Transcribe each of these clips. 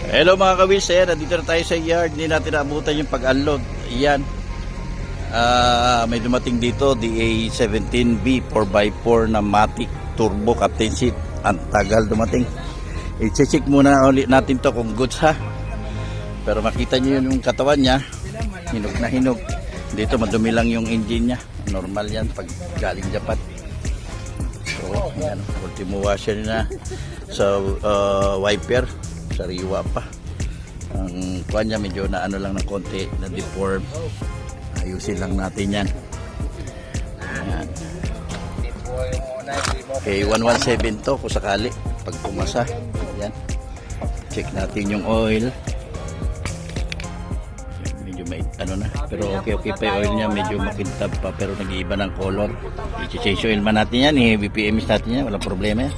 Hello mga ka-wheelser, nandito na tayo sa yard. Hindi natin naabutan yung pag-unload. Iyan. May dumating dito, DA17B 4x4 na Matic Turbo Captain Seat. Ang tagal dumating. I-check muna ulit natin to kung goods ha. Pero makita nyo yung katawan niya. Hinog na hinog. Dito madumi lang yung engine niya. Normal yan pag galing Japan. So, yan. Ultimo washer na sa wiper. Sariwa pa. Ang kuwan niya medyo na ano lang ng konti, na deform. Ayusin lang natin yan. Ayan. Okay, 117 to kung sakali pag pumasa. Ayan. Check natin yung oil. Medyo may ano na, pero okay pa yung oil niya, medyo makintab pa pero nag-iiba ng color. I-change oil man natin yan, BPMs natin yan, walang problema yan.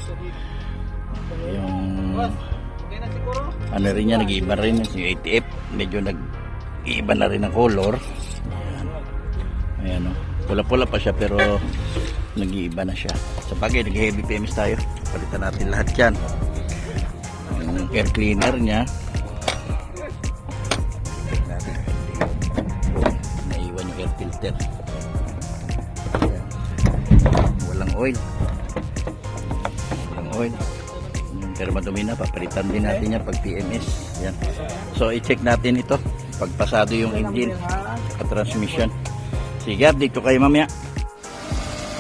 Yung ano rin niya, nag-iiba rin yung ATF, medyo nag-iiba na rin ang color. Ayan o, pula-pula pa siya pero nag-iiba na siya. Sa bagay, nag-heavy PMs tayo, palitan natin lahat yan. Yung air cleaner niya, naiwan yung air filter. Ayan. Walang oil, pero madumi na, papalitan din natin yan pag PMS. Yan. So i-check natin ito pag pasado yung engine at transmission. Sige, dito kayo mamaya.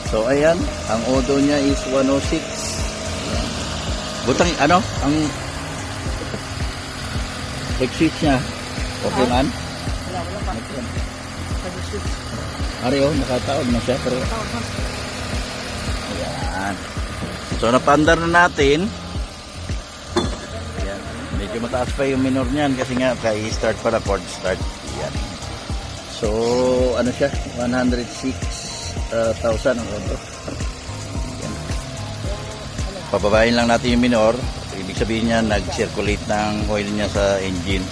So ayan, ang odo niya is 106. Butang ano, ang brake switch niya okay man? Wala. Ariyo, nakataon na siya pero ayan. So napandar na natin. Medyo mataas pa yung minor niyan kasi nga kay start para Ford start. Yan. So ano siya, 106,000 ang odo. Yan. Pababain lang natin yung minor. Ibig sabihin niya nag-circulate ng oil niya sa engine.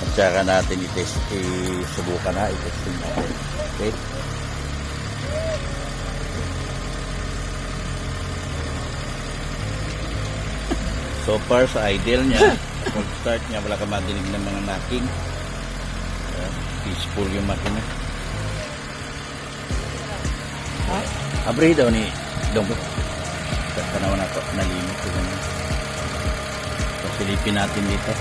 At saka natin i-test, isubukan na, i-testing natin. Okay. So far sa idle niya, kung start niya, wala ka madinig ng mga knocking. Peaceful yung makina. Abri daw ni Dongko. Tanawan na ito, nalimit. So silipin natin dito.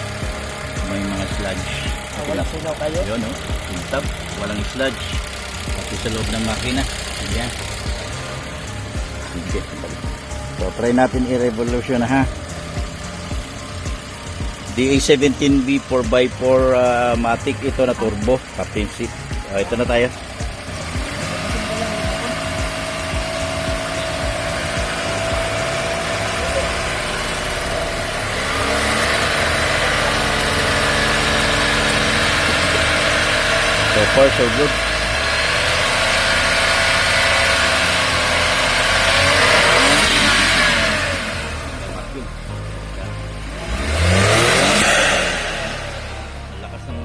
May mga sludge. Wala silaw kayo? Yun o, tintab, walang sludge. Kasi sa loob ng makina. Ayan. Sige. So try natin i-revolution na ha. DA17B 4x4 Matic ito na turbo Captain Seat. Ito na tayo. So far so good.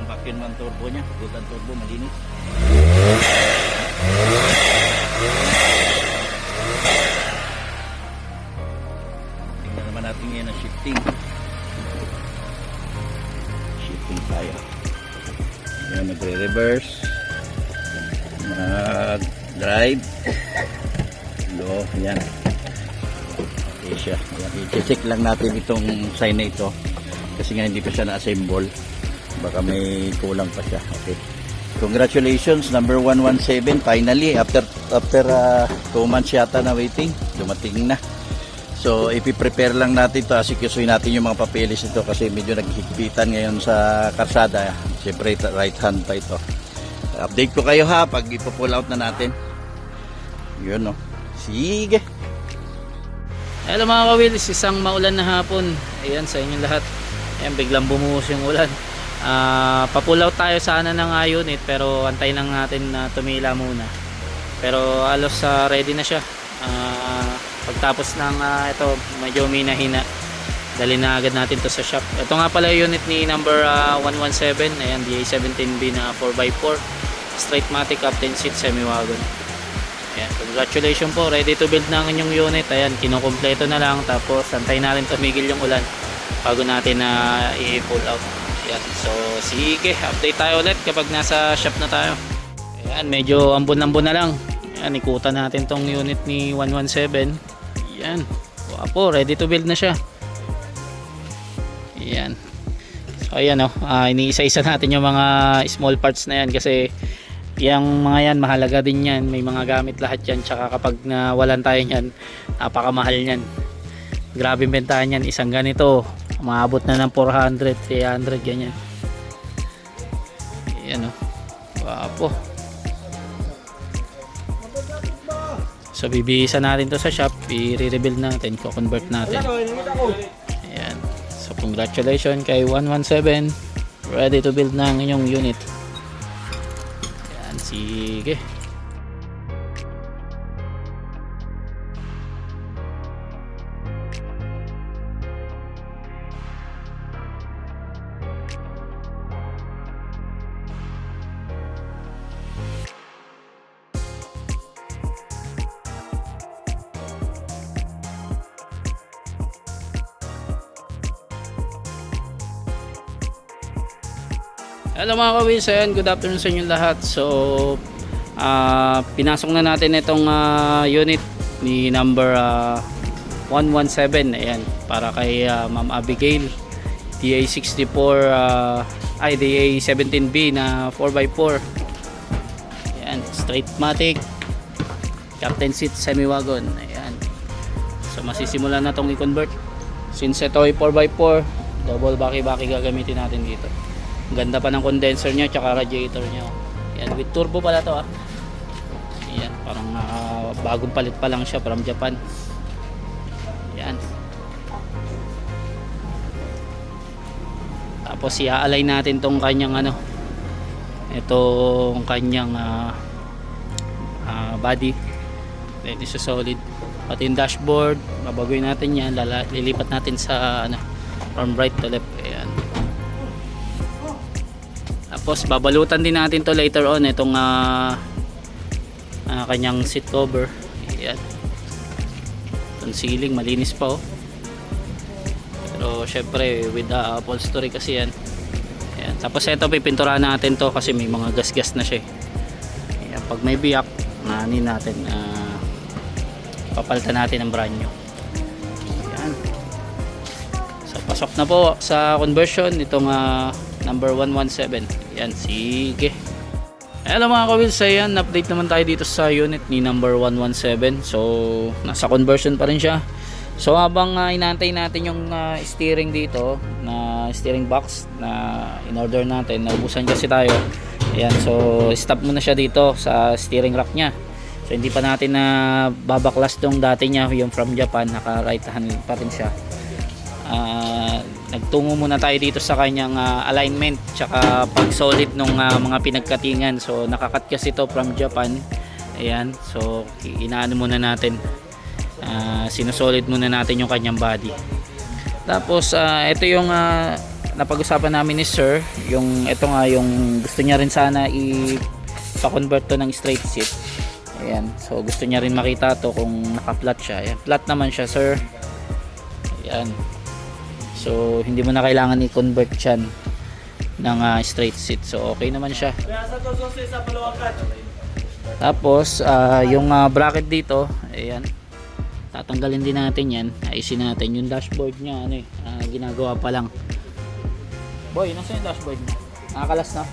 Vacuum man turbo niya, bukan turbo malinis. Tingnan naman natin ngayon ang shifting. Shifting tayo. Yan, nagre-reverse. Nag-drive. Low, yan. Okay siya. I-check lang natin itong sign na ito. Kasi nga hindi pa siya na-assemble. Baka may kulang pa siya. Okay. Congratulations, number 117. Finally, after 2 months yata na waiting, dumating na. So, ipiprepare lang natin to. Asikisuin natin yung mga papeles nito kasi medyo naghihigpitan ngayon sa karsada. Siyempre, right hand pa ito. Update ko kayo ha pag ipo-pull out na natin. Yun no. Sige. Hello mga ka-wheels, isang maulan na hapon. Ayan sa inyong lahat. Ayan, biglang bumuhos yung ulan. Pa-pull out tayo sana ng unit pero antayin lang natin na tumila muna. Pero alos ready na siya. Pagtapos ng ito medyo minahina, dali na agad natin to sa shop. Ito nga pala yung unit ni number 117. Ayan, DA17B na 4x4 straight matic Captain Seat semi wagon. Ayan, congratulations po, ready to build na ang inyong unit. Ayan, kinukumpleto na lang tapos antayin natin tumigil yung ulan. bago natin na i-pull out. Yan. So sige, update tayo ulit kapag nasa shop na tayo. Ayan, medyo ambon-ambon na lang. Ayan, ikutan natin tong unit ni 117. Ayan, wapo, ready to build na siya. Ayan. So ayan, iniisa-isa natin yung mga small parts na yan kasi yung mga yan mahalaga din yan, may mga gamit lahat yan, tsaka kapag nawalan tayo yan, napakamahal yan. Grabe bentahan yan, isang ganito maabot na ng 400, 300 ganyan. Ayan, wapo. So bibihisan natin to sa shop, i-rebuild natin, ko-convert natin. Ayan. So congratulations kay 117, ready to build na ang inyong unit. Ayan, sige. Hello mga ka-wheels, ayan, good afternoon sa inyo lahat. So pinasok na natin itong unit ni number 117, ayan, para kay Ma'am Abigail, DA64 DA17B na 4x4. Ayan, straight matic, captain seat semi wagon. Ayan, so masisimulan na itong i-convert since ito ay 4x4, double baki-baki gagamitin natin dito. Ganda pa ng condenser niya tsaka radiator niya. Yan, with turbo pala to. Yan, parang bagong palit pa lang siya from Japan. Yan. Tapos i-align natin tong kanyang itong kanyang body. Then isa solid. Pati yung dashboard, babaguhin natin yan, lilipat natin sa from right to left. Ayan. Tapos babalutan din natin to later on itong kanyang seat cover. Ayan. Itong ceiling malinis pa pero syempre with the upholstery kasi yan. Ayan. Tapos ito pipinturahan natin to kasi may mga gas-gas na siya. Ayan. Pag may biyak natin papalitan natin ang brand new. Ayan. So pasok na po sa conversion itong number 117. Yan, sige. Hello mga ka-wheels, ayan, update naman tayo dito sa unit ni number 117. So nasa conversion pa rin siya. So habang inaantay natin yung steering dito, na steering box na in order natin, naubusan kasi tayo. Ayan, so stop muna siya dito sa steering rack nya. So hindi pa natin na babaklas tong dati nya, yung from Japan, naka right hand pa rin siya. Nagtungo muna tayo dito sa kanyang alignment tsaka pag solid nung mga pinagkatingan. So nakakat kasi ito from Japan. Ayan, so inaano muna natin, sinusolid muna natin yung kanyang body. Tapos ito yung napag-usapan namin ni sir, yung ito nga yung gusto niya rin sana i-convert to ng straight seat. Ayan, so gusto niya rin makita to kung naka-flat siya. Ayan, flat naman siya sir. Ayan. So hindi mo na kailangan i-convert yan ng straight seat. So okay naman siya. Tapos yung bracket dito, ayan, tatanggalin din natin yan. Ayusin natin yung dashboard niya, ginagawa pa lang. Boy, nasa yung dashboard niya? Nakakalas na?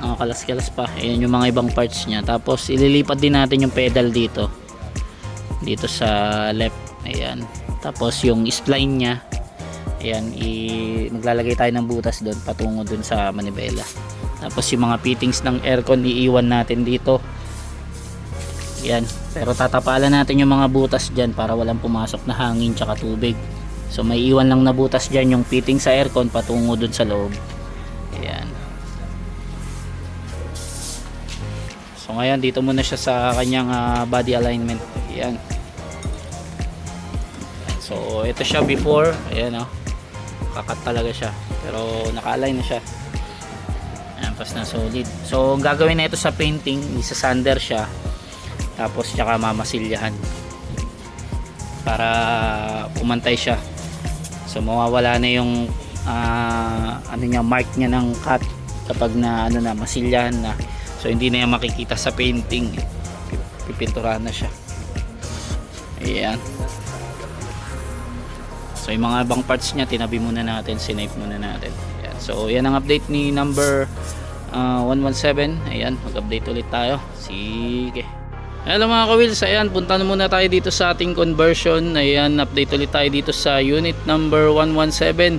Nakakalas-kalas pa. Ayan yung mga ibang parts niya. Tapos ililipat din natin yung pedal dito sa left. Ayan. Tapos yung spline niya, ayan, maglalagay tayo ng butas doon patungo doon sa manibela. Tapos yung mga fittings ng aircon iiwan natin dito. Ayan, pero tatapalan natin yung mga butas dyan para walang pumasok na hangin tsaka tubig. So may iwan lang na butas dyan yung fitting sa aircon patungo doon sa loob. Ayan. So ngayon dito muna siya sa kanyang body alignment. Ayan. So ito siya before, ayan kakat talaga siya, pero naka-align na siya. Ayan, pas na solid. So ang gagawin na ito sa painting, isa-sander siya, tapos tsaka mamasilyahan para pumantay siya So mawawala na yung ano niya, mark niya ng cut kapag na ano na, masilyahan na. So hindi na yan makikita sa painting. Pipinturahan na siya. Ayan. So yung mga ibang parts niya tinabi muna natin, sinape muna natin. Ayan. So yan ang update ni number 117. Ayan, mag-update ulit tayo. Sige. Hello mga ka-wheels, ayan, punta na muna tayo dito sa ating conversion. Ayan, update ulit tayo dito sa unit number 117.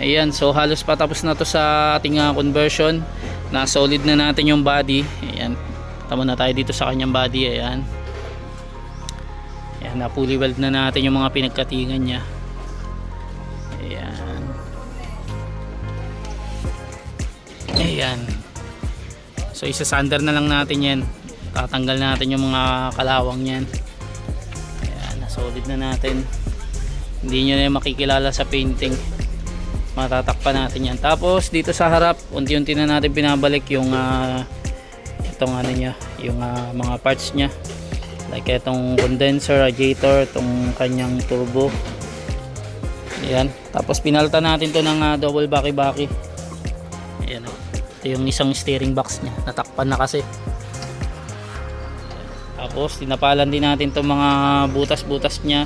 Ayan, so halos patapos na to sa ating conversion. Na solid na natin yung body. Ayan, tama na tayo dito sa kanyang body. Ayan. Ayan, na fully weld na natin yung mga pinagkatingan niya. Ayan. Ayan. So isa-sander na lang natin yan. Tatanggal natin yung mga kalawang yan. Ayan, na-solid na natin. Hindi nyo na yung makikilala sa painting. Matatakpan natin yan. Tapos dito sa harap, unti-unti na natin binabalik yung itong ano nya, yung mga parts nya. Like itong condenser, radiator, itong kanyang turbo. Ayan. Tapos pinalta natin to ng double baki-baki. Ayan o. Ito yung isang steering box nya. Natakpan na kasi. Tapos tinapalan din natin itong mga butas-butas nya.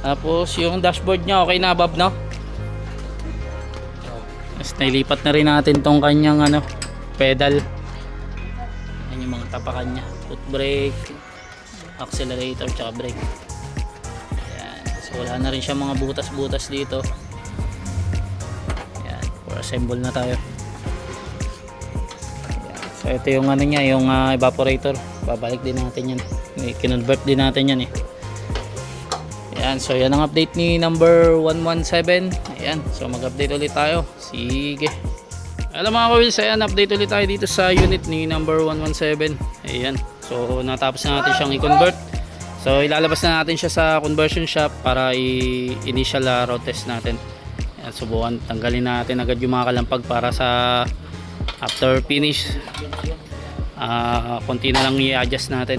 Tapos yung dashboard nya, okay na Bob, no? Tapos nailipat na rin natin itong kanyang pedal. Yan yung mga tapakan nya. Foot brake, accelerator, tsaka brake. Ayan. So wala na rin siya mga butas-butas dito. Ayan. For assemble na tayo. Ayan. So ito yung niya, yung evaporator. Babalik din natin yan. Kinonvert din natin yan eh. Ayan, so yan ang update ni number 117. Ayan, so mag-update ulit tayo. Sige. Alam mga ka-wheels, ayan, update ulit tayo dito sa unit ni number 117. Ayan, so natapos na natin siyang i-convert. So ilalabas na natin siya sa conversion shop para i-initial road test natin. Ayan, subukan, tanggalin natin agad yung mga kalampag para sa after finish. Konti na lang i-adjust natin.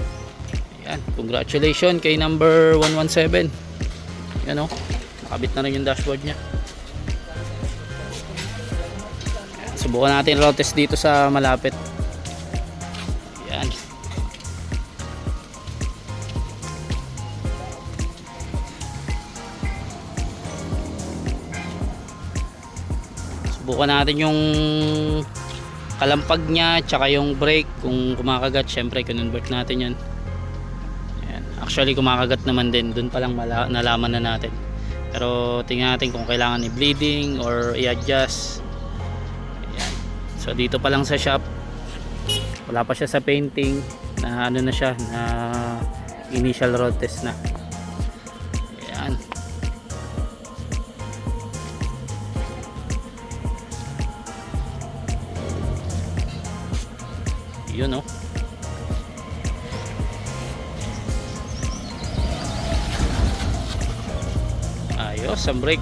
Ayan, congratulations kay number 117. Ayan o, nakabit na rin yung dashboard nya. Ayan, subukan natin road test dito sa malapit. Ayan. Subukan natin yung kalampag nya tsaka yung brake kung kumakagat. Syempre kinonvert natin yan. Ayan. Actually kumakagat naman din, dun pa lang nalaman na natin, pero tingnan natin kung kailangan i-bleeding or i-adjust. Ayan. So dito pa lang sa shop, wala pa siya sa painting, na ano na siya, na initial road test na. Ayan. Yun o. Ayos ang brake.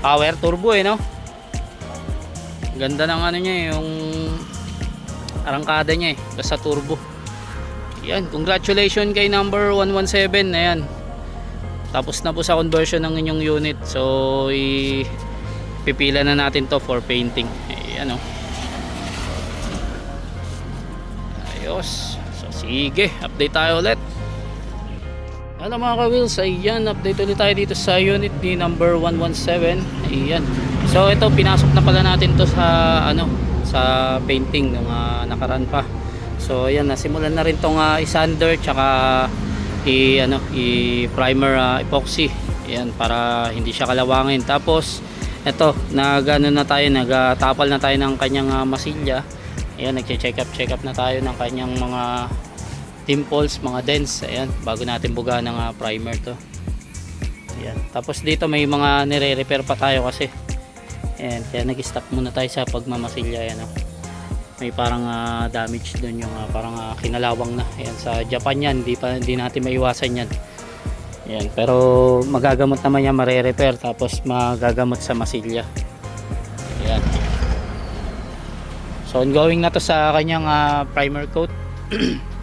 Power turbo no. Ganda ng niya, yung arangkada niya basta turbo. Yan, congratulations kay number 117. Ayan, tapos na po sa conversion ng inyong unit. So pipila na natin to for painting. Ayan o. Ayos. So sige, update tayo ulit. Hello mga ka-wheels, ayan, update ulit tayo dito sa unit ni number 117. Ayan. So ito, pinasok na pala natin to sa sa painting nung nakaraan pa. So ayan, nasimulan na rin tong i-sander tsaka i-primer epoxy. Ayan, para hindi siya kalawangin. Tapos ito, nagtapal na tayo ng kanyang masilya. Ayan, nagche-check up na tayo ng kanyang mga dimples, mga dents. Ayan, bago natin buga ng primer to. Ayan, tapos dito may mga nire-repair pa tayo kasi. Ayan, kaya nag-stop muna tayo sa pagmamasilya. Ayan, may parang damage doon, yung parang kinalawang na. Ayan, sa Japan yan, hindi natin maiwasan yan. Ayan, pero magagamot naman yan, mare-repair, tapos magagamot sa masilya. Ayan. So ongoing na to sa kanyang primer coat.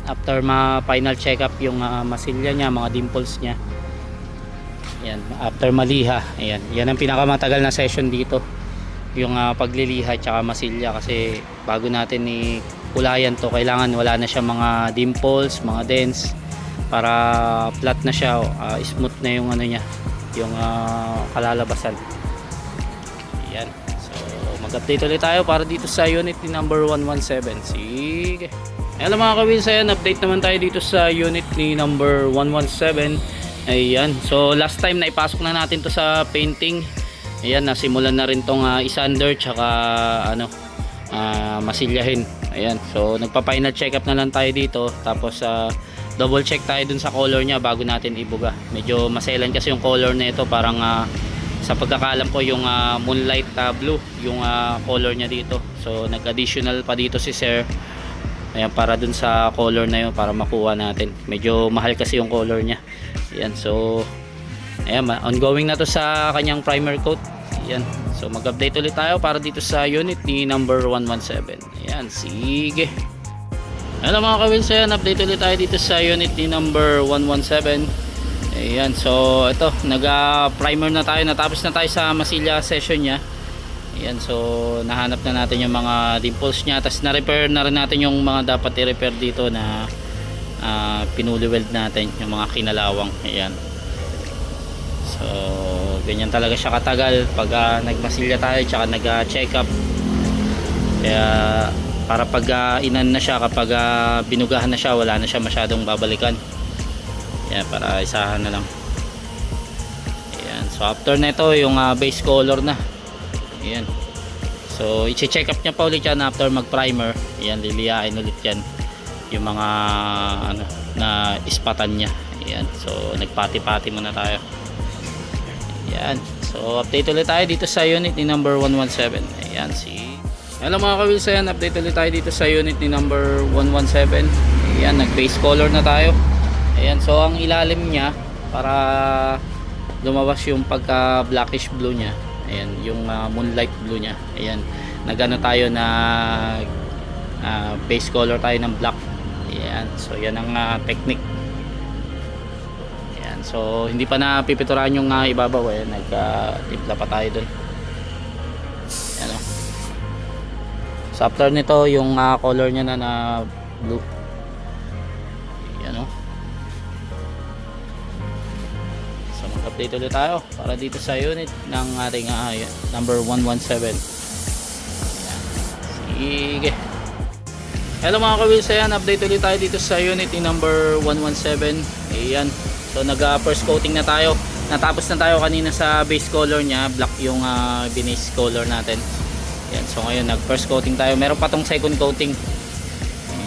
after final check up yung masilya niya, mga dimples niya. Ayan, after maliha. Ayan, yan ang pinakamatagal na session dito, yung pagliliha tsaka masilya, kasi bago natin ikulayan to, kailangan wala na siya mga dimples, mga dents, para flat na siya, smooth na yung ano niya, yung kalalabasan. Ayan, so mag-update ulit tayo para dito sa unit ni number 117. Sige. Hello mga ka-wheels, ayan, update naman tayo dito sa unit ni number 117. Ayan, so last time na ipasok na natin to sa painting. Ayan, nasimulan na rin tong isander tsaka masilyahin. Ayan, so nagpa-final check up na lang tayo dito, tapos double check tayo dun sa color niya bago natin ibuga. Medyo maselan kasi yung color na ito, parang sa pagkakalam ko yung moonlight blue yung color niya dito. So nag-additional pa dito si sir. Ayan, para dun sa color na yun, para makuha natin. Medyo mahal kasi yung color niya. Ayan, so ayan, ongoing na to sa kanyang primer coat. Ayan, so mag-update ulit tayo para dito sa unit ni number 117. Ayan, sige. Hello mga ka-wheels, ayan, update ulit tayo dito sa unit ni number 117. Ayan, so ito, nag-primer na tayo, natapos na tayo sa masilya session niya. Ayan, so nahanap na natin yung mga dimples niya, tapos na-repair na rin natin yung mga dapat i-repair dito na pinuli-weld natin, yung mga kinalawang. Ayan, so ganyan talaga siya katagal pag nagmasilya tayo tsaka nag-check up. Kaya para pag inan na siya, kapag binugahan na siya, wala na siya masyadong babalikan. Ayan, para isahan na lang. Ayan, so after na ito, yung base color na. Ayan, so i-check up niya pa ulit yan after mag-primer. Ayan, liliyain ulit yan yung mga na ispatan niya. Ayan, so nagpati-pati muna tayo. Ayan, so update ulit tayo dito sa unit ni number 117. Ayan, hello mga ka-wheels, ayan, update ulit tayo dito sa unit ni number 117. Ayan, nag-base color na tayo. Ayan, so ang ilalim niya, para lumabas yung pagka blackish blue niya. Ayan, yung moonlight blue niya. Ayan, nagano tayo na base color tayo ng black. Ayan, so yan ang technique. Ayan, so hindi pa na pipinturahan yung ibabaw. Ayan, nagtimpla pa tayo dun. Ayan, o. So after nito, yung color niya na blue. Ayan, o. So mag-update ulit tayo para dito sa unit ng ating number 117. Ayan, sige. Hello mga ka-wheels, ayan, update ulit tayo dito sa unit ni number 117. Ayan, so nag-first coating na tayo. Natapos na tayo kanina sa base color niya, black yung base color natin. Ayan, so ngayon nag-first coating tayo. Meron pa tong second coating.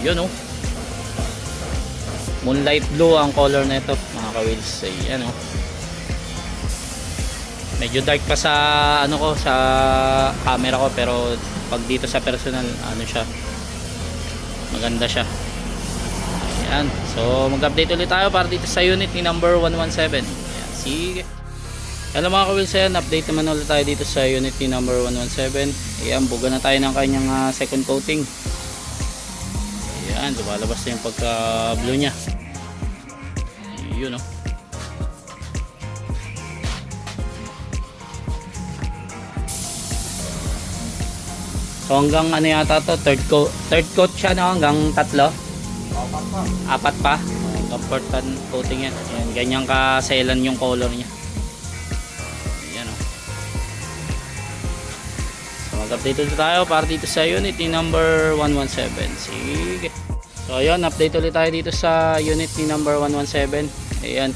Yun, oh, moonlight blue ang color na ito mga ka-wheels. Ayan, oh, medyo dark pa sa sa camera ko, pero pag dito sa personal, siya, maganda siya. Ayan, so mag-update ulit tayo para dito sa unit ni number 117. Ayan, sige. Hello mga ka-wheels, ayan, update naman ulit tayo dito sa unit ni number 117. Ayan, buga na tayo ng kanyang second coating. Ayan, lumalabas na yung pagka blue nya. Yun, oh. So hanggang yata to, third coat siya, no? Hanggang tatlo? Apat pa? Hanggang fourth coating yan. Ayan, ganyan kaselan yung color niya. Ayan, o. So mag-update ulit tayo para dito sa unit ni number 117. Sige. So ayun, update ulit tayo dito sa unit ni number 117. Ayan,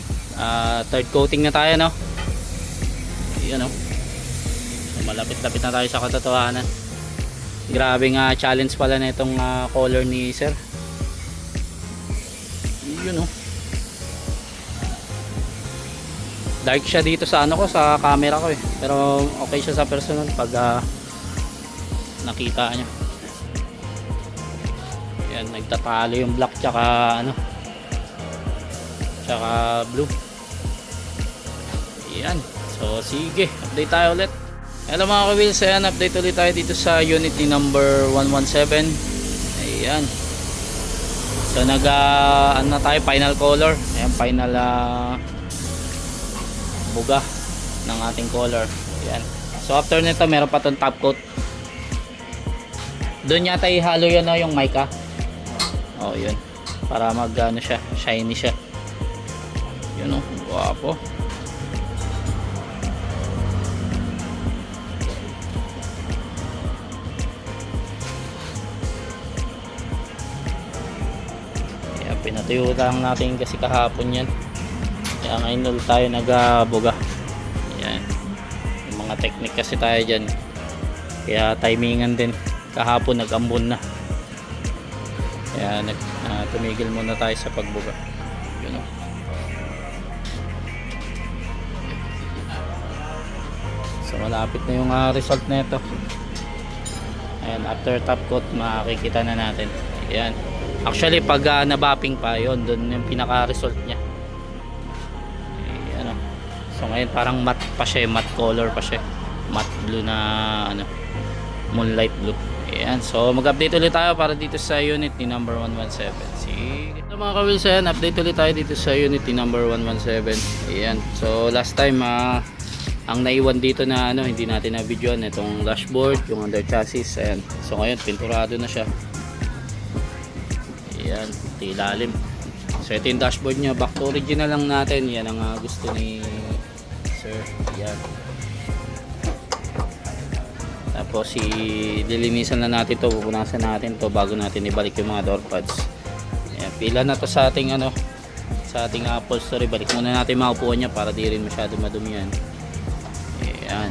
third coating na tayo, no? Ayan, o. So malapit-lapit na tayo sa katotohanan. Grabe nga challenge pala na itong color ni sir. Yun, oh. Dark siya dito sa sa camera ko, eh. Pero okay siya sa personal pag nakita nyo. Yan, nagtatalo yung black tsaka tsaka blue. Yan, so sige, update tayo ulit. Hello mga ka-wheels, ayan, update ulit tayo dito sa unit ni number 117. Ayan, So ano na tayo, final color. Ayan, final buga ng ating color. Ayan. So after nito meron pa tong top coat. Doon yata ihalo yan yung mica. Oh, yun. Para mag ano siya, shiny siya. Yun oh, guwapo. Kaya pinatuyo lang natin kasi kahapon yan. Kaya ngayon ulit tayo nagbuga. Yan. Yung mga technique kasi tayo dyan. Kaya timingan din. Kahapon nag-ambon na. Kaya tumigil muna tayo sa pagbuga. Yun o. So malapit na yung result na ito. Ayan, after top coat makikita na natin. Ayan. Actually pag nabapping pa yun, doon yung pinaka-result niya. Ayan o. So ngayon parang matte pa siya, matte color pa siya. Matte blue na ano, moonlight blue. Ayan, so mag-update ulit tayo para dito sa unit ni number 117. Sige. So mga ka-wheels, ayan, update ulit tayo dito sa unit ni number 117. Ayan, so last time ang naiwan dito na ano, hindi natin na-videoan itong dashboard, yung under chassis. Ayan, so ngayon pinturado na siya. Ayan, ilalim. So ito yung dashboard niya, back to original lang natin. Yan ang gusto ni sir. Ayan. Tapos dilinisan na natin to, pupunasan natin to bago natin ibalik yung mga door pads. Ayan, pila na to sa ating ano, sa ating upholstery. Balik muna natin yung mga upuan niya para di rin masyado madumi yan. Ayan.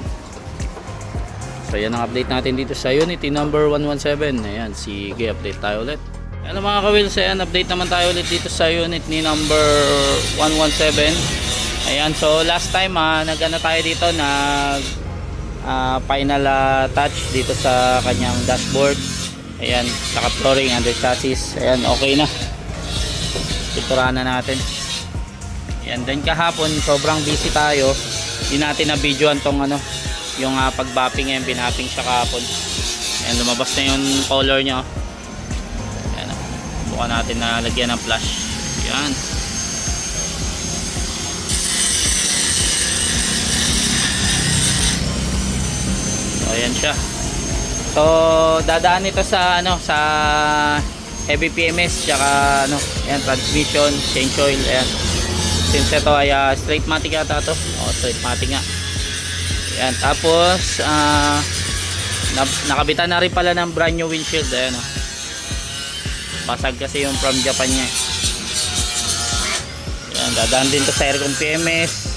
So yan ang update natin dito sa Unity number 117. Ayan, sige, update tayo ulit. Ayan mga ka-wheels, ayan, update naman tayo ulit dito sa unit ni number 117. Ayan, so last time nag-ano tayo dito, final touch dito sa kanyang dashboard. Ayan, saka flooring, under chassis. Ayan, okay na. Pinturahan na natin. Ayan, then kahapon sobrang busy tayo. Hindi natin na videoan tong ano, yung pag-bapping. Ayan, binapping siya kahapon. Ayan, lumabas na yung color nya. Ayan, buka natin na lagyan ng flash. Ayan. Ayan siya. So dadaan ito sa ano, sa heavy PMS tsaka ano, ayan, transmission, change oil. Ayan. Since ito ay straight matic yata to. Straight matic nga. Ayan, tapos nakabitan na rin pala ng brand new windshield. Ayan, oh. Basag kasi yung from Japan niya. Ayan, dadaan din to sa aircon PMS.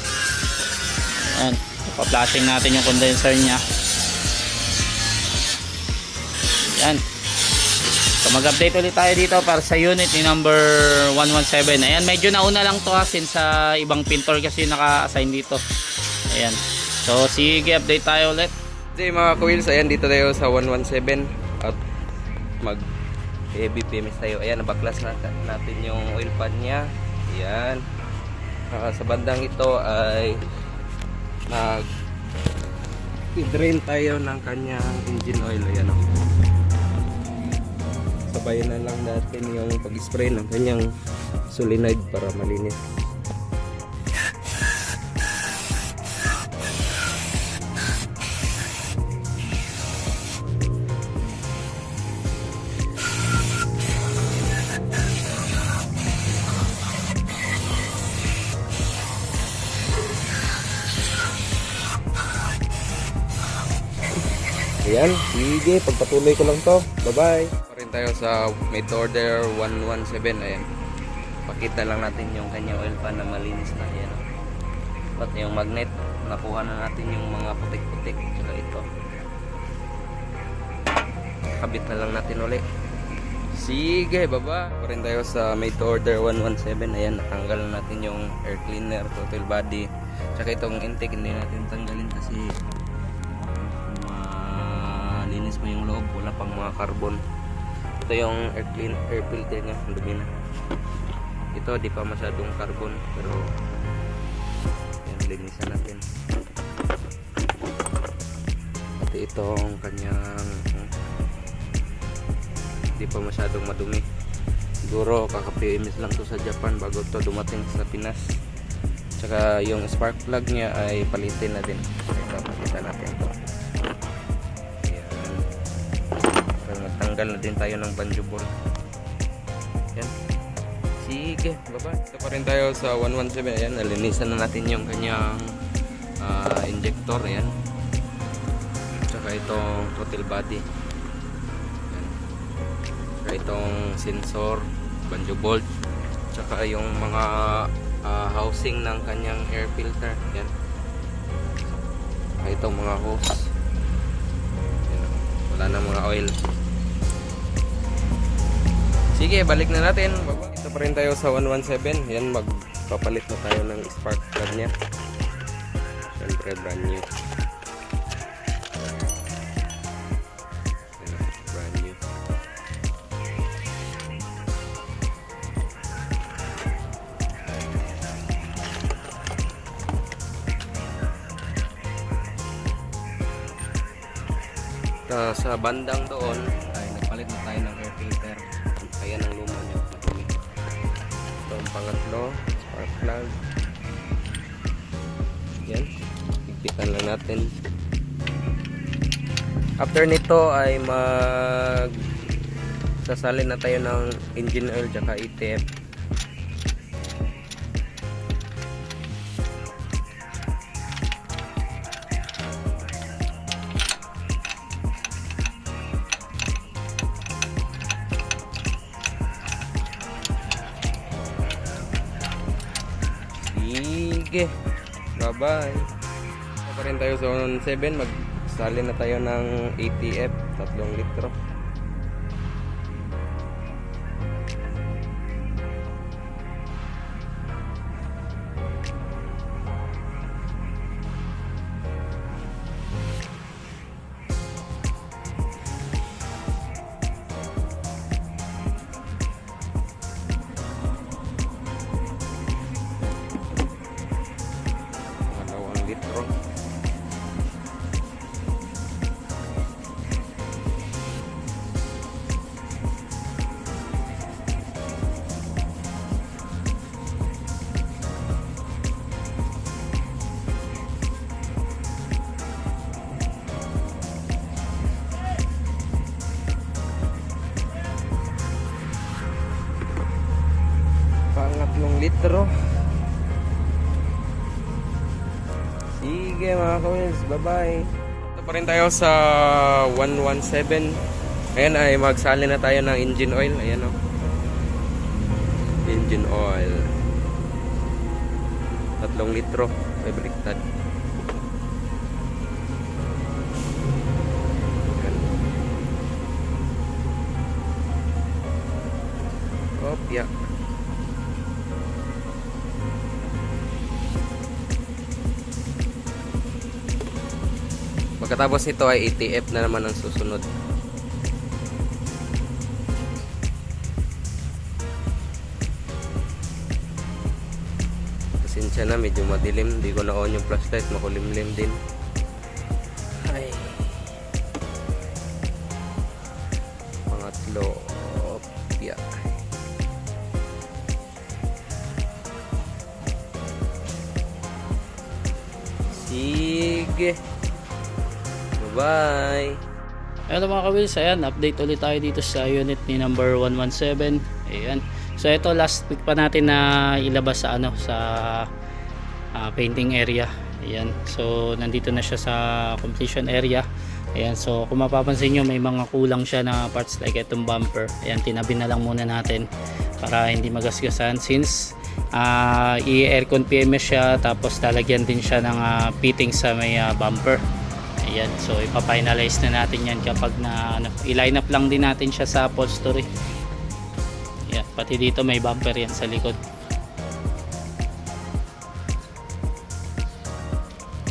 Ayan, pa-flashing natin yung condenser niya. Yan. So mag-update ulit tayo dito para sa unit ni number 117. Ayan, medyo nauna lang to since sa ibang pintor kasi naka-assign dito. Ayan. So sige, update tayo ulit. Okay mga ka-wheels, ayan, dito tayo sa 117 at mag heavy PMS tayo. Ayan, nabaklas natin yung oil pan niya. Ayan. Sa bandang ito ay i-drain tayo ng kanyang engine oil. Ayan, oh. Sabayan na lang natin yung pag-spray ng kanyang solenoid para malinis. Ayan, sige, pagpatuloy ko lang to. Bye-bye. Pa rin tayo sa made to order 117. Ayan. Pakita lang natin yung kanyang oil pan na malinis na. Ayan. At yung magnet, nakuha na natin yung mga putik-putik. Saka ito. Kabit na lang natin ulit. Sige, baba. Pa rin tayo sa made to order 117. Ayan, natanggal na natin yung air cleaner, total body. Saka itong intake, hindi natin tanggalin kasi linis mo yung loob, wala pang mga carbon. Ito yung air filter nya, dumi na. Ito di pa masyadong carbon, pero yan, linisan natin. Pati itong kanyang di pa masyadong madumi, Siguro kaka-PMS lang to sa Japan bago to dumating sa Pinas. Tsaka yung spark plug niya ay palitin na din. Ito, pakita natin to. Ayan. Para magtanggal na din tayo ng banjo bolt. Ayan. Sige, baba. Ito pa rin tayo sa 117. Ayan, nalinisan na natin yung kanyang injector. Ayan. Tsaka itong throttle body. Ayan. Tsaka itong sensor, banjo bolt. Tsaka yung mga housing ng kanyang air filter. Ayan. Tsaka itong mga hose. Ayan. Wala na mga oil. Sige, balik na natin. Ito pa rin tayo sa 117. Yan, magpapalit na tayo ng spark plug nya. Siyempre, brand new. Yan, brand new. Sa bandang doon ay nagpalit na tayo ng air filter. Ayan ang luma niya, madumi. Ito ang pangatlo, spark plug. Yan, higpitan lang natin. After nito ay sasalin na tayo ng engine oil tsaka ETF. Sige, bye-bye. Ito pa rin tayo sa 117. Magsali na tayo ng ATF 3 litro. Litro. Pangatlong litro. Sige mga kawils, bye-bye. Ito pa rin tayo sa 117. Ayan ay magsali na tayo ng engine oil. Ayan o. Engine oil. 3 litro. May baliktad. Ayan. Kopya. Pagkatapos ito ay ETF na naman ang susunod. Pasensya na, medyo madilim. Hindi ko na-on yung flashlight. Makulimlim din. Ay. Pangatlo. Opya. Sige. Bye. Hello mga kawils, ayan, update ulit tayo dito sa unit ni number 117. Ayan. So ito last week pa natin na ilabas sa painting area. Ayan. So nandito na siya sa completion area. Ayan. So kung mapapansin nyo, may mga kulang siya na parts like itong bumper. Ayan, tinabi na lang muna natin para hindi magasgasan since i-aircon PMS siya, tapos lalagyan din siya ng fitting sa may bumper. Ayan, so ipa-finalize na natin yan kapag i-line up lang din natin siya sa upholstery. Ayan, pati dito may bumper yan sa likod.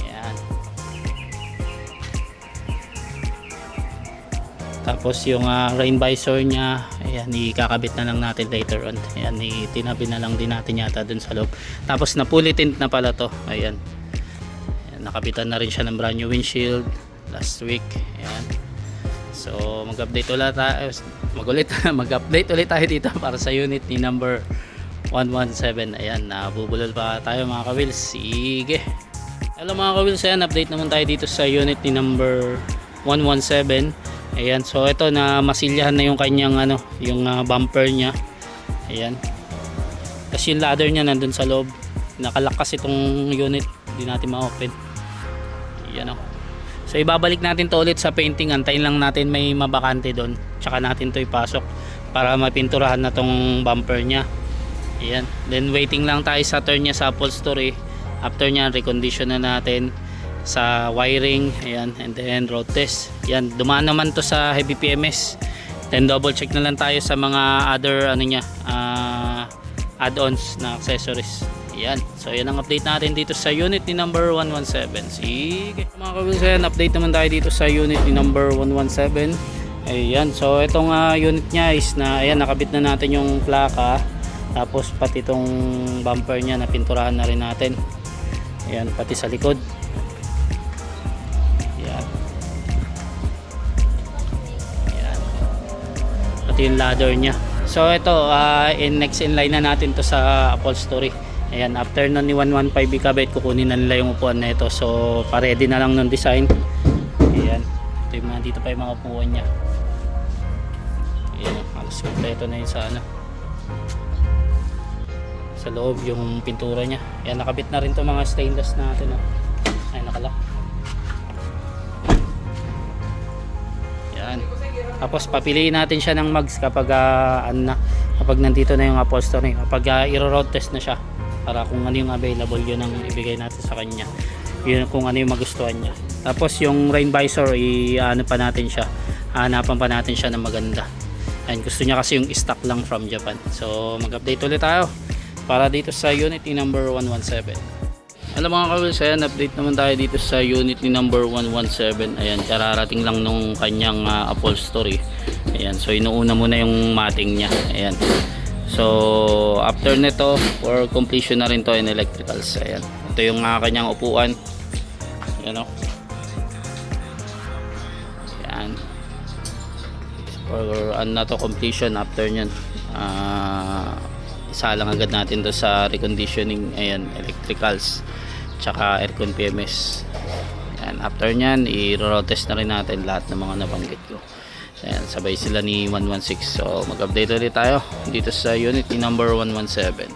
Ayan. Tapos yung rain visor nya, ayan, ikakabit na lang natin later on. Ayan, itinabi na lang din natin yata dun sa loob. Tapos na-fully tint na pala to. Ayan. Nakabitan na rin siya ng brand new windshield last week. Ayan. So mag-update ulit tayo mag-update ulit tayo dito para sa unit ni number 117. Ayan, nabubulol pa tayo mga ka-wheels. Sige. Hello mga ka-wheels, ayan, update naman tayo dito sa unit ni number 117. Ayan, so ito na masilyahan na yung kanyang yung bumper niya. Ayan. Kasi yung ladder niya nandun sa loob. Nakalakas itong unit, hindi natin ma-open. Ayan o. So ibabalik natin to ulit sa painting. Antayin lang natin may mabakante doon, tsaka natin to ipasok para mapinturahan na tong bumper niya. Ayan. Then waiting lang tayo sa turn niya sa upholstery. After niya, recondition na natin sa wiring. Ayan. And then road test. Ayan. Dumaan naman to sa heavy PMS. Then double check na lang tayo sa mga other add-ons na accessories. Ayan. So yan ang update natin dito sa unit ni number 117. Sige. Mga ka-wheels, ayan, update naman tayo dito sa unit ni number 117. Ayan. So itong unit niya is na, ayan, nakabit na natin yung plaka. Tapos pati itong bumper niya na pinturahan na rin natin. Ayan, pati sa likod. Ayan. Ayan. Pati yung ladder niya. So ito, next in line na natin to sa upholstery. Ayan, after nun ni 115 ikabit, kukunin na nila yung upuan na ito. So pa-ready na lang ng design. Ayan. Ito yung mga, dito pa yung mga upuan niya. Ayan, halos kompleto na yun sa sa loob yung pintura niya. Ayan, nakabit na rin to mga stainless natin. Ay, nakalock. Ayan. Tapos papiliin natin siya ng mags kapag kapag nandito na yung upholstery. Kapag i-road test na siya, para kung ano yung available, yun ang ibigay natin sa kanya. Yun kung ano yung magustuhan niya. Tapos yung rain visor, pa natin siya. Hanapan pa natin siya ng maganda. Ayan, gusto niya kasi yung stock lang from Japan. So mag-update ulit tayo para dito sa unit ni number 117. Alam mga ka-wheels, ayan, update naman tayo dito sa unit ni number 117. Ayan, kararating lang nung kanyang upholstery. Ayan, so inuuna muna yung matting niya. Ayan. So after nito, for completion na rin to in electricals. Ayan. Ito yung kanyang upuan. Ayan o. Ayan. For na to completion after nyan. Isa lang agad natin to sa reconditioning. Ayan, electricals tsaka aircon PMS. Ayan, after nyan i-road test na rin natin lahat ng mga nabanggit ko. Ayan, sabay sila ni 116. So mag update ulit tayo dito sa unit ni number 117.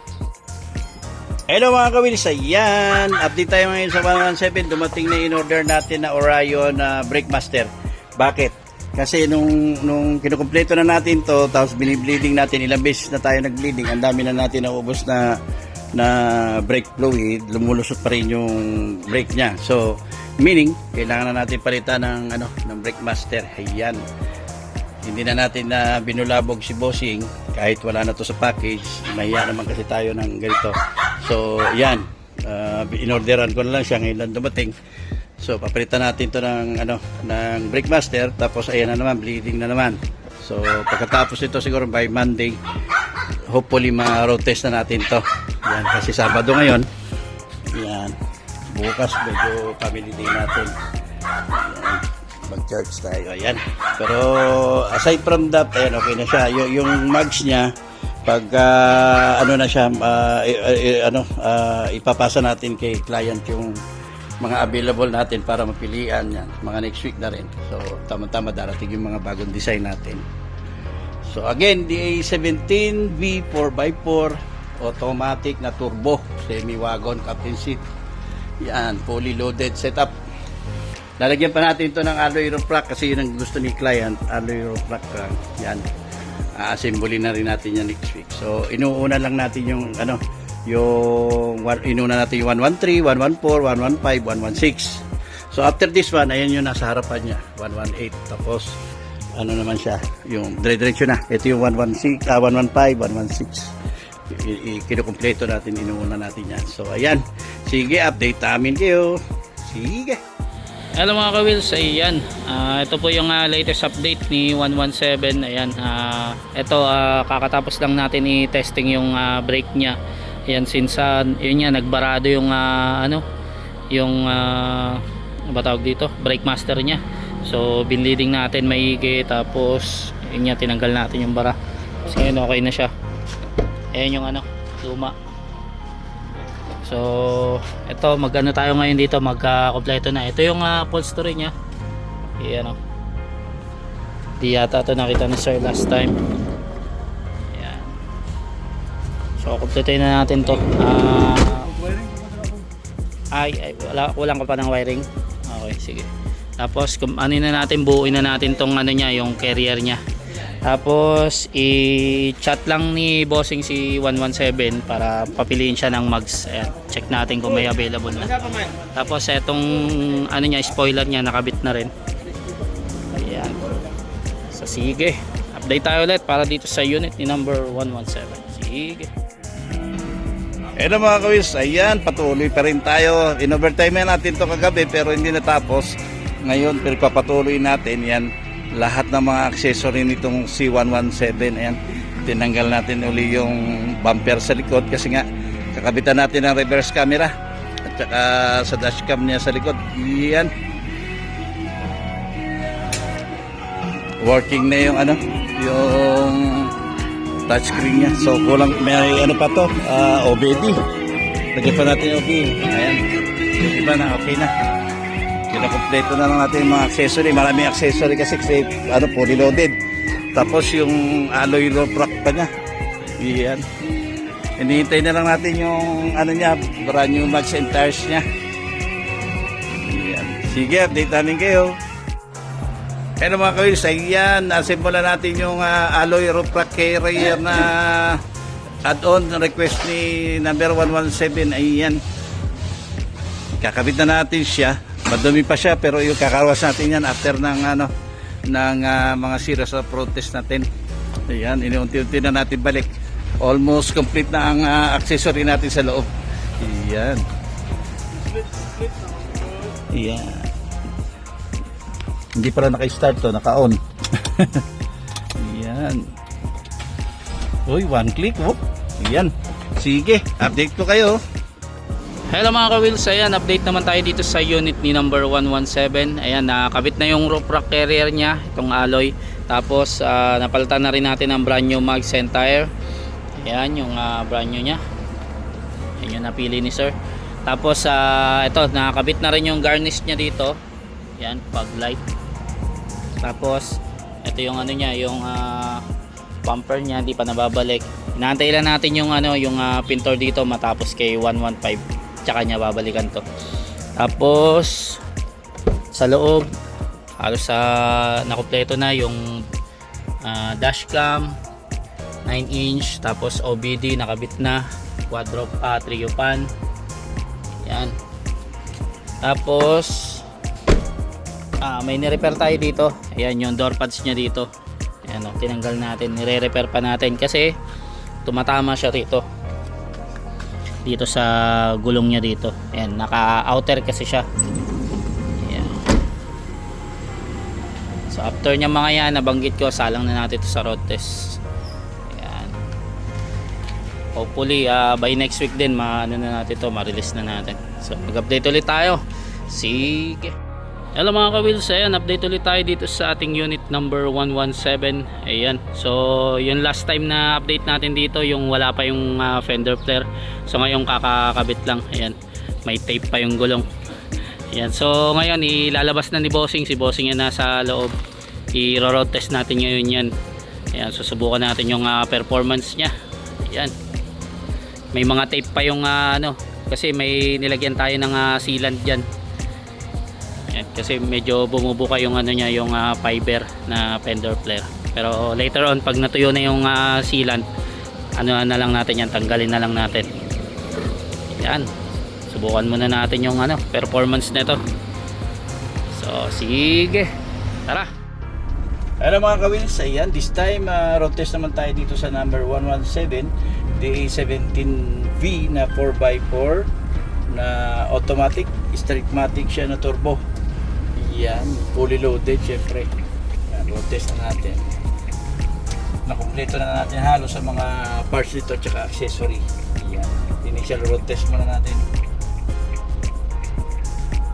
Hello mga ka-wheels, ayan, update tayo ngayon sa 117. Dumating na in order natin na Orion Brake Master. Bakit? Kasi nung kinukumpleto na natin to, tapos binibleeding natin, ilang beses na tayo nag-bleeding, ang dami na natin naubos na brake fluid, lumulusot pa rin yung brake niya. So, meaning, kailangan na natin palitan ng brake master. Ayan. Hindi na natin na binulabog si bossing kahit wala na to sa package. Mahiya naman kasi tayo ng ganito. So, yan. In-orderan ko na lang siya, ngayon lang dumating. So papalitan natin to ng brake master, tapos ayan na naman, bleeding na naman. So pagkatapos ito siguro by Monday, hopefully ma-road test na natin to. Yan, kasi Sabado ngayon. Yan. Bukas medyo family day natin. Yan. Mag-charge tayo. Ayan. Pero aside from that, ayan, okay na siya. Yung mags niya, pag ipapasa natin kay client yung mga available natin para mapilian yan, mga next week na rin. So tama-tama darating yung mga bagong design natin. So again, DA17V 4x4 automatic na turbo semi-wagon captain seat. Yan, fully loaded setup. Lalagyan pa natin ito ng alloy roof rack kasi yun ang gusto ni client, alloy roof rack. Yan, assembly na rin natin yan next week. So inuuna lang natin yung inuna natin yung 113, 114, 115, 116. So after this one, ayan yung nasa harapan niya, 118. Tapos naman siya, yung dire-diretso na. Ito yung 115, 116. Kinukumpleto natin, inuuna natin yan. So ayan, sige, update namin kayo. Sige. Hello mga ka-wheels, ayan. Ito po yung latest update ni 117. Ayan, ito kakatapos lang natin i-testing yung brake niya. Ayan, since yun nga, nagbarado yung ba tawag dito, brake master niya. So binleading natin maigi, tapos Yun nga, tinanggal natin yung bara. Kasi ngayon okay na siya. Ayan yung ano, luma. So, ito, mag-ano tayo ngayon dito, magka-kompleto na. Ito yung upholstery niya. Ayan o. Di yata ito nakita ni sir last time. Ayan. So, kompletuhin na natin to. Walang ka pa ng wiring. Okay, sige. Tapos, ano na natin, buuin na natin tong ano niya, yung carrier niya. Tapos i-chat lang ni bossing si 117 para papiliin siya ng mags. Ayan, check natin kung may available na. Tapos etong ano niya, spoiler niya nakabit na rin. Ayan. So sige, update tayo ulit para dito sa unit ni number 117. Sige. Eto mga kawils, ayan, patuloy pa rin tayo. In-overtime na natin to kagabi pero hindi natapos. Ngayon, pero papatuloy natin yan. Lahat ng mga accessory nitong C117, ayan, tinanggal natin uli yung bumper sa likod kasi nga kakabitan natin ang reverse camera at saka sa dashcam niya sa likod. Yan, working na yung ano, yung touchscreen niya. So kulang, may ano pa to, OBD, lagyan pa natin yung OBD. Ayan, yung iba na okay na. Kinakompleto na lang natin yung mga accessory. Maraming accessory kasi ano, fully loaded. Tapos yung alloy rope rack pa niya. Yan. Hinihintay na lang natin yung ano niya, brand new mags and tires niya. Yan. Sige, update namin kayo. Pero mga kawils, ayan, assemble natin yung alloy rope rack carrier na add-on request ni number 117. Ayan. Kakabit na natin siya. Madumi pa siya pero yung kakawas natin yan after ng ano ng mga series of protest natin. Ayan, iniunti-unti na natin balik. Almost complete na ang accessory natin sa loob. Ayan. Ayan. Hindi pala naka-start to, naka-on. Ayan. Uy, one click. Oh. Ayan. Sige, update ko kayo. Hello mga ka-wheels, ayan, update naman tayo dito sa unit ni number 117. Ayan, nakabit na yung roof rack carrier niya, itong alloy. Tapos napalitan na rin natin ang brand new mags and tire. Ayan yung brand new nya. Ayan yung napili ni sir. Tapos ito, nakakabit na rin yung garnish niya dito. Ayan, fog light. Tapos ito yung ano niya, yung bumper niya, hindi pa nababalik. Inaantay lang natin yung ano, yung pintor dito matapos kay 115. Tsaka niya babalikan to. Tapos sa loob halos nakompleto na yung dashcam 9-inch, tapos OBD nakabit na, quadrop trio pan. Yan. Tapos may ni-repair tayo dito. Ayan yung door pads niya dito. Ayan, tinanggal natin, nire-repair pa natin kasi tumatama siya dito sa gulong niya dito. Ayan, naka-outer kasi siya. Ayan. So after niya mga yan, nabanggit ko, salang na natin ito sa road test. Ayan. Hopefully by next week din ano na natin ito, ma-release na natin. So mag-update ulit tayo. Sige. Hello mga ka-wheels, ayan, update ulit tayo dito sa ating unit number 117. Ayan, so yung last time na update natin dito, yung wala pa yung fender flare. So ngayon kakakabit lang. Ayan, may tape pa yung gulong. Ayan, so ngayon ilalabas na ni bossing, si bossing yan nasa loob. I-road test natin ngayon yan. Ayan, susubukan natin yung performance nya. Ayan, may mga tape pa yung ano, kasi may nilagyan tayo ng sealant dyan. Ayan, kasi medyo bumubuka yung ano niya, yung fiber na fender flare. Pero later on pag natuyo na yung sealant, ano na lang natin yan, tanggalin na lang natin. Yan, subukan muna natin yung ano, performance nito. So sige, tara. Hello mga ka-wheels, ayan, this time road test naman tayo dito sa number 117 DA17V na 4x4 na automatic, streetmatic siya na turbo. Yan, fully loaded syempre. Yan, road test na natin. Nakumpleto na natin halos sa mga parts dito at saka accessory. Yan, initial road test muna natin.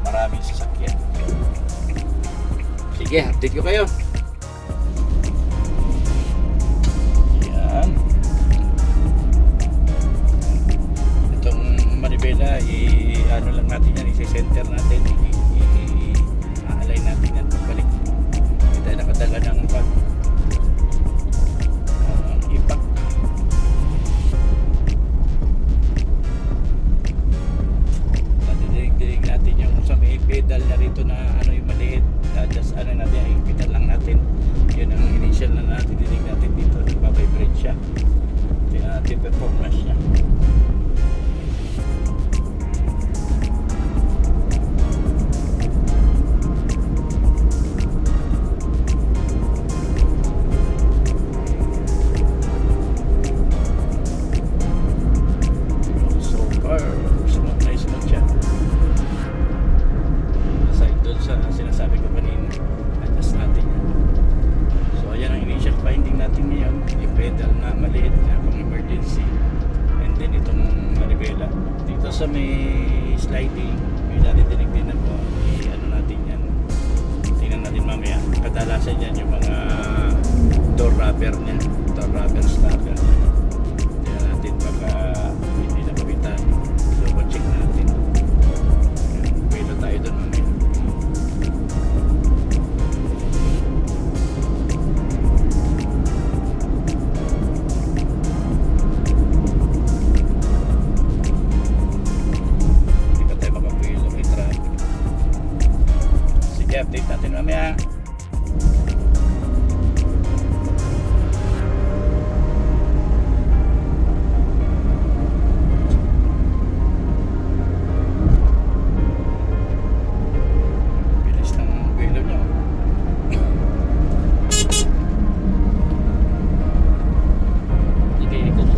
Maraming sasakyan. Sige, update ko kayo. starter natin, i-align natin yan pagbalik. Hindi tayo nakadala ng impact. Dinig natin yung sa may pedal na rito na ano yung maliit, just ano natin, ipitan lang natin. Yun ang initial na natin, dinig natin dito, nagpa-vibrate siya. Tingnan natin performance niya. So far, smooth na smooth siya. Aside doon sa sinasabi ko kanina, adjust natin yan. So ayan ang initial finding natin ngayon, yung pedal na maliit na pang emergency, and then itong manibela dito sa may sliding, may naridinig din ako, ano natin yan, tingnan natin mamaya. Kadalasan yan yung mga door rubber niya, door rubber stopper niya. Tingnan natin baka hindi na kapitan, double check natin. Pwede tayo doon mamaya. Update natin mamaya. Bilis ng wheel niya. Hindi ko mo.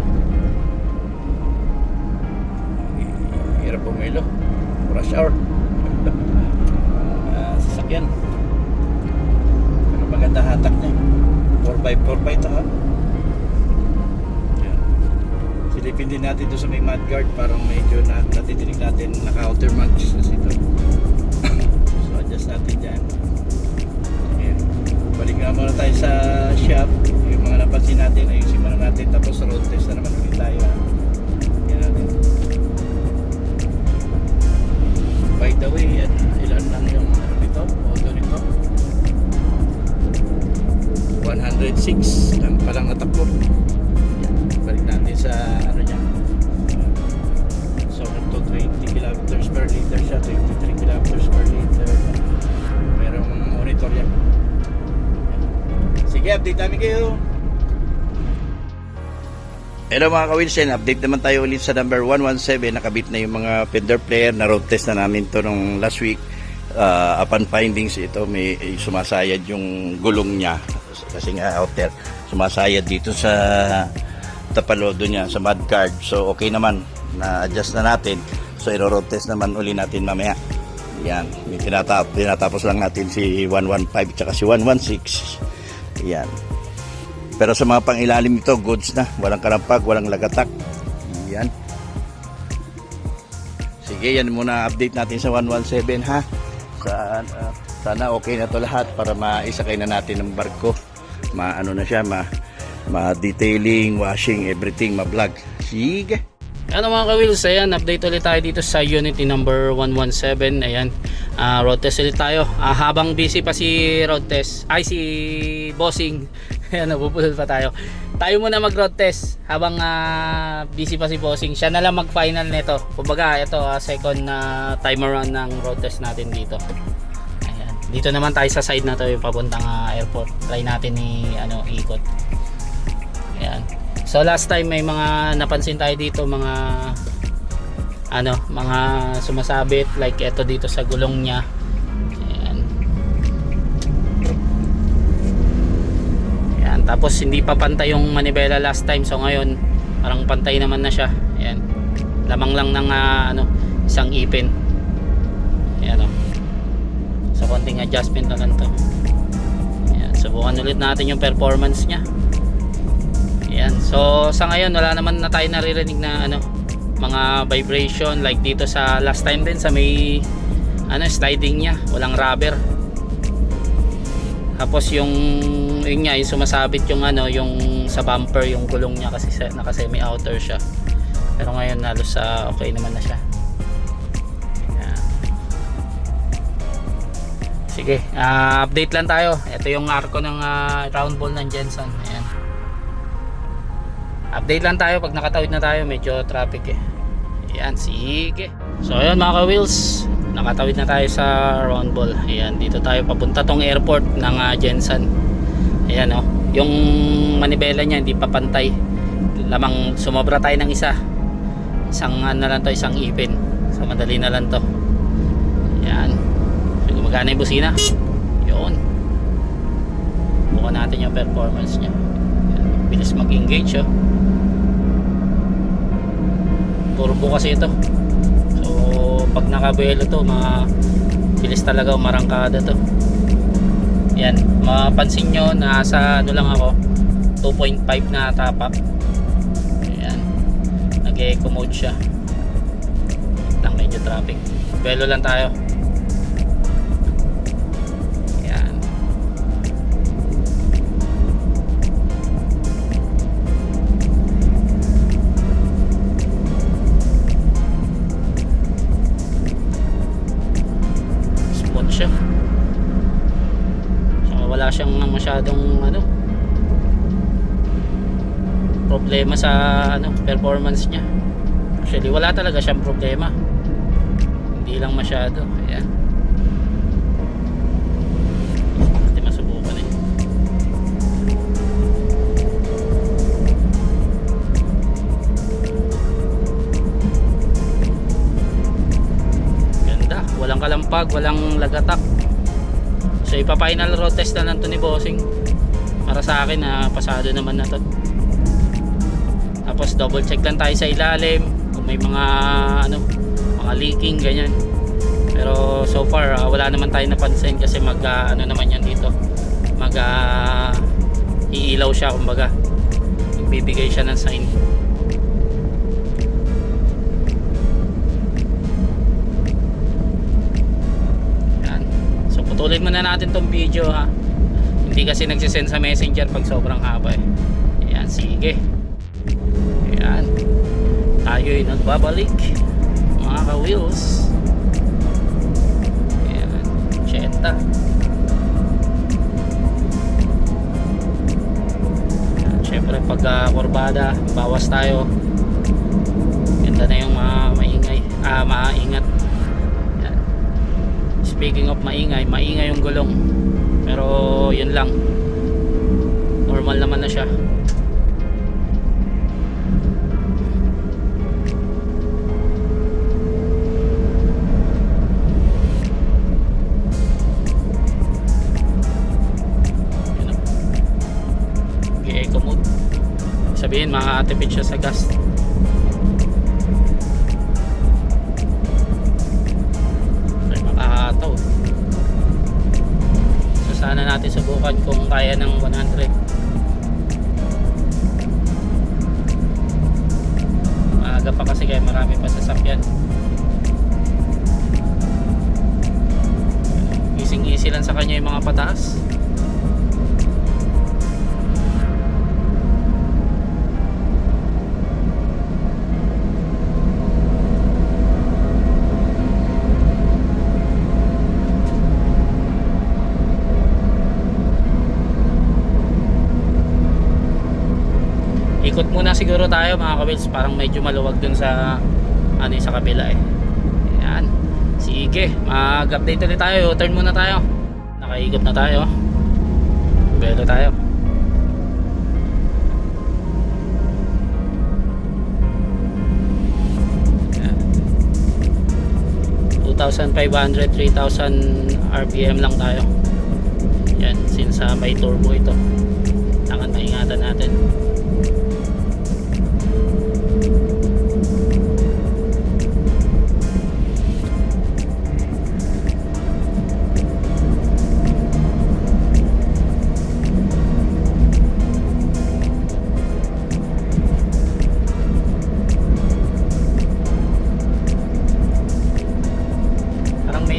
Hirap pumilo. Rush hour. Sasakyan. Pero maganda hatak niya. 4x4 pa ito ha. Yan. Silipin din natin doon sa may mudguard. Parang medyo natidinig natin naka-outer mugs ito. So adjust natin dyan. Ayan. Balik nga muna tayo sa shop. Yung mga napansin natin, ayusin muna natin. Tapos road test na naman ulit tayo ha. Yan natin. By the way, yan, ilan lang yung ano nito, auto nito, 106 lang palang natakbo. Yan, balik natin sa ano niya. So nagto 20 kilometers per liter siya, 23 kilometers per liter. Merong monitor yan. Sige, update namin kayo. Hello mga ka-Wilson, update naman tayo ulit sa number 117. Nakabit na yung mga fender player, na road test na namin to nung last week. Upon findings, ito may sumasayad yung gulong niya kasi nga outer, sumasayad dito sa tapalodo niya sa mudguard. So okay naman, na-adjust na natin. So i-road test naman uli natin mamaya. Yan, may tinatapos lang natin si 115 tsaka si 116. Yan. Pero sa mga pangilalim ito, goods na. Walang karampag, walang lagatak. Yan. Sige, yan muna update natin sa 117 ha. Sana okay na to lahat para maisakay na natin ng barko. Maano na siya, ma-detailing, washing, everything, ma-vlog. Sige. Ano mga ka-wheels, ayan, update ulit tayo dito sa Unity number 117. Ayan, road test ulit tayo. Habang busy pa si road test, si bossing, ayan, nabubulol pa tayo. Tayo muna mag-road test habang busy pa si bossing. Siya na lang mag-final nito. Kumbaga, ito second timer run ng road test natin dito. Ayan, dito naman tayo sa side na to, yung papuntang airport. Try natin ikot. Ayan. So last time may mga napansin tayo dito, mga sumasabit like ito dito sa gulong niya. Ayan. Ayan, tapos hindi pa pantay yung manibela last time. So ngayon parang pantay naman na siya. Ayan. Lamang lang ng isang ipin. Ayan So konting adjustment na lang to. Ayan, subukan ulit natin yung performance niya. Yan. So sa ngayon wala naman na tayo naririnig na mga vibration like dito sa last time din sa may sliding niya, walang rubber. Tapos yung sumasabit yung sa bumper yung gulong niya kasi naka semi outer siya. Pero ngayon halos okay naman na siya. Yan. Sige, update lang tayo. Ito yung arko ng round ball ng Jensen. Ayan. Update lang tayo pag nakatawid na tayo, medyo traffic eh. Ayan, sige. So ayun mga ka-wheels, nakatawid na tayo sa round ball. Ayan, dito tayo papunta tong airport ng Jensen. Ayan oh, yung manibela niya hindi pa pantay. Lamang sumobra tayo ng isang na lang to, isang ipin. So madali na lang to. Ayan. So gumagana yung busina. Yun. Bukan natin yung performance niya. Ayan. Bilis mag-engage oh. Turbo kasi ito. So pag nakabuelo to, bilis talaga umarangkada to. Yan, mapansin nyo nasa ano lang ako, 2.5 na top up. Ayan, nag-eco mode siya lang, medyo traffic. Buelo lang tayo. Ayan. Smooth siya. Wala siyang masyadong problema sa performance niya. Actually wala talaga siyang problema, hindi lang masyado. Ayan, hindi masubukan eh. Ganda, walang kalampag, walang lagatak. So ipa-final road test na lang to ni Bossing. Para sa akin pasado naman na to. Tapos double check lang tayo sa ilalim kung may mga mga leaking ganyan. Pero so far wala naman tayo napansin kasi naman yan dito. Iilaw siya kumbaga. Magbibigay siya ng sign. Tuloy muna natin tong video ha. Hindi kasi nagsisend sa messenger pag sobrang haba eh. Ayan, sige. Ayan, tayo'y nagbabalik mga ka-wheels. Ayan, 80. Ayan, syempre pag kurbada bawas tayo. Ganda na yung maingay, maingat. Speaking of maingay yung gulong. Pero yun lang, normal naman na siya. Eco mode, sabihin makakatipid siya sa gas. So sana natin subukan kung kaya ng 100. Maaga pa kasi kaya marami pa sasakyan. Easy lang sa kanya yung mga pataas. Ikot muna siguro tayo mga ka-wheels, parang medyo maluwag dun sa sa kabila eh. Ayan, sige, mag-update ulit tayo. Turn muna tayo, nakaikot na tayo, belo tayo. Ayan. 2,500, 3,000 RPM lang tayo. Yan, since may turbo ito, tangan maingatan natin.